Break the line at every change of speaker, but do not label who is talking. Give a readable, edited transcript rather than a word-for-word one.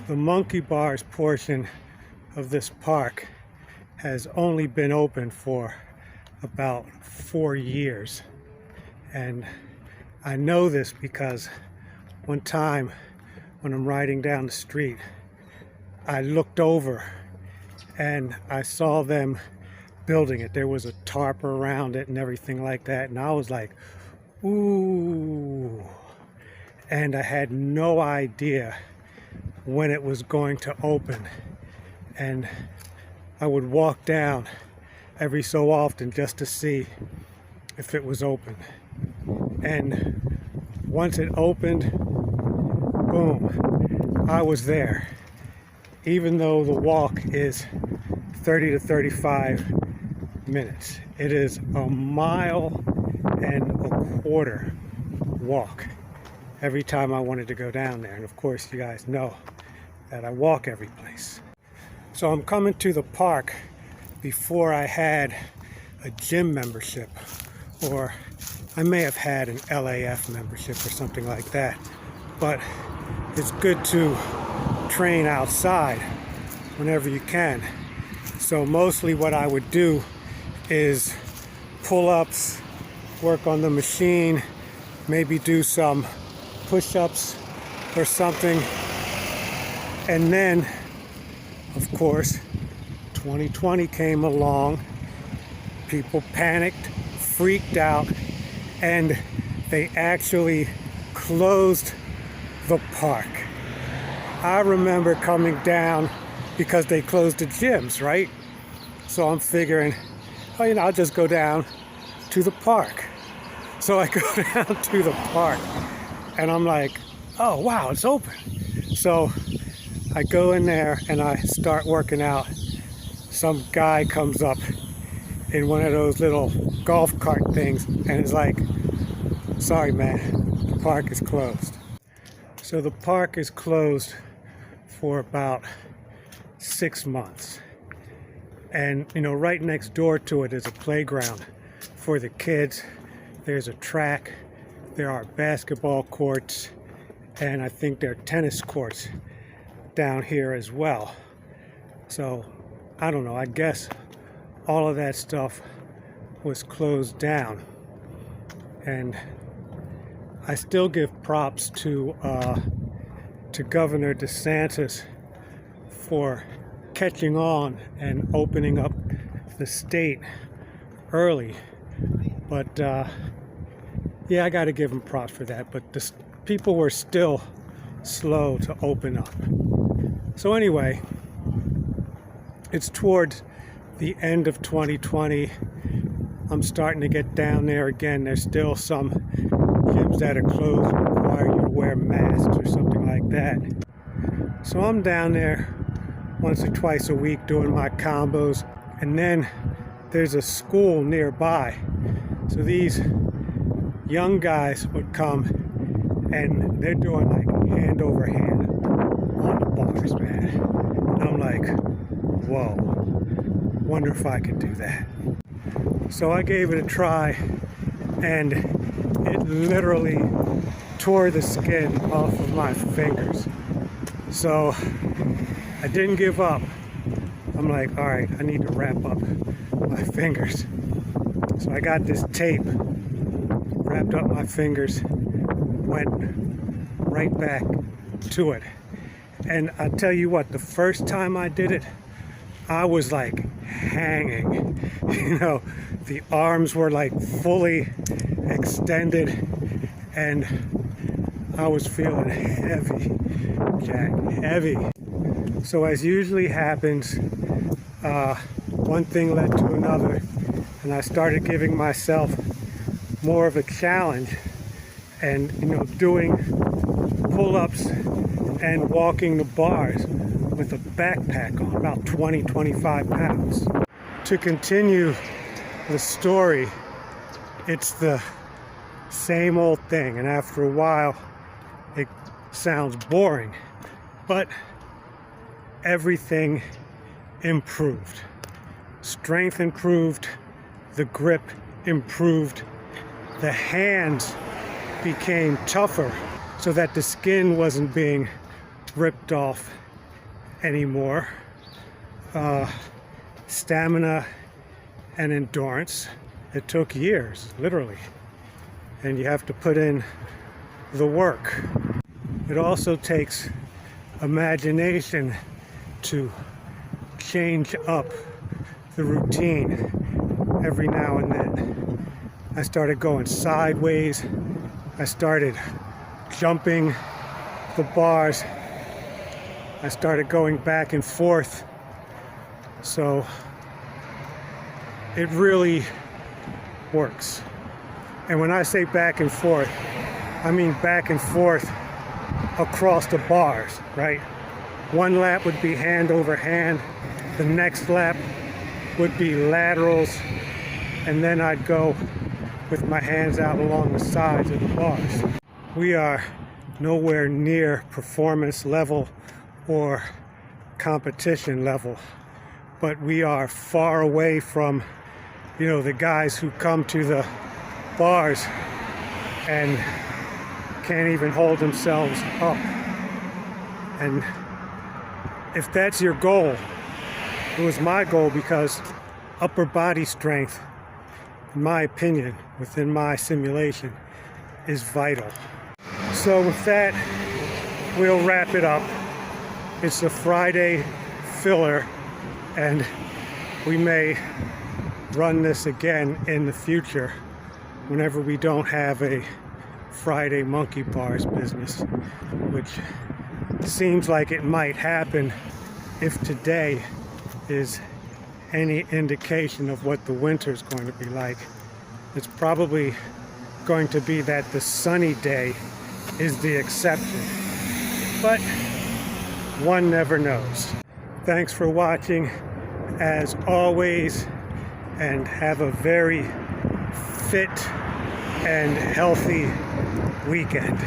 The monkey bars portion of this park has only been open for about 4 years. And I know this because one time when I'm riding down the street, I looked over and I saw them building it. There was a tarp around it and everything like that. And I was like, ooh. And I had no idea when it was going to open. And I would walk down every so often just to see if it was open. And once it opened, boom, I was there. Even though the walk is 30 to 35 minutes. It is a mile and a quarter walk every time I wanted to go down there. And of course, you guys know that I walk every place. So I'm coming to the park before I had a gym membership, or I may have had an LAF membership or something like that. But it's good to train outside whenever you can. So mostly what I would do is pull-ups, work on the machine, maybe do some push-ups or something. And then, of course, 2020 came along. People panicked, freaked out, and they actually closed the park. I remember coming down because they closed the gyms, right? So I'm figuring, oh, I'll just go down to the park. So I go down to the park and I'm like, oh, wow, it's open. So I go in there and I start working out. Some guy comes up in one of those little golf cart things and is like, sorry, man, the park is closed. So the park is closed for about 6 months. And, right next door to it is a playground for the kids. There's a track, there are basketball courts, and I think there are tennis courts down here as well. So, I don't know, I guess all of that stuff was closed down. And I still give props to Governor DeSantis for catching on and opening up the state early. But yeah, I got to give him props for that. But the people were still slow to open up. So anyway, it's towards the end of 2020. I'm starting to get down there again. There's still some gyms that are closed and require you to wear masks or something like that. So I'm down there once or twice a week doing my combos. And then there's a school nearby. So these young guys would come and they're doing like hand over hand on the bars, man. And I'm like, whoa, wonder if I could do that. So I gave it a try and it literally tore the skin off of my fingers. So I didn't give up. I'm like, all right, I need to wrap up my fingers. So I got this tape, wrapped up my fingers, went right back to it. And I tell you what, the first time I did it, I was like hanging. The arms were like fully extended and I was feeling heavy, Jack, heavy. So as usually happens, one thing led to another and I started giving myself more of a challenge and, doing pull-ups and walking the bars with a backpack on, about 20-25 pounds. To continue the story, it's the same old thing, and after a while it sounds boring, but everything improved. Strength improved, the grip improved, the hands became tougher so that the skin wasn't being ripped off anymore. Stamina and endurance, it took years, literally. And you have to put in the work. It also takes imagination to change up the routine every now and then. I started going sideways. I started jumping the bars. I started going back and forth. So it really works. And when I say back and forth, I mean back and forth across the bars, right? One lap would be hand over hand. The next lap would be laterals. And then I'd go with my hands out along the sides of the bars. We are nowhere near performance level or competition level, but we are far away from, the guys who come to the bars and can't even hold themselves up. And if that's your goal, it was my goal, because upper body strength, in my opinion, within my simulation, is vital. So with that, we'll wrap it up. It's a Friday filler, and we may run this again in the future whenever we don't have a Friday monkey bars business, which seems like it might happen if today is any indication of what the winter's going to be like. It's probably going to be that the sunny day is the exception, but one never knows. Thanks for watching, as always, and have a very fit and healthy weekend.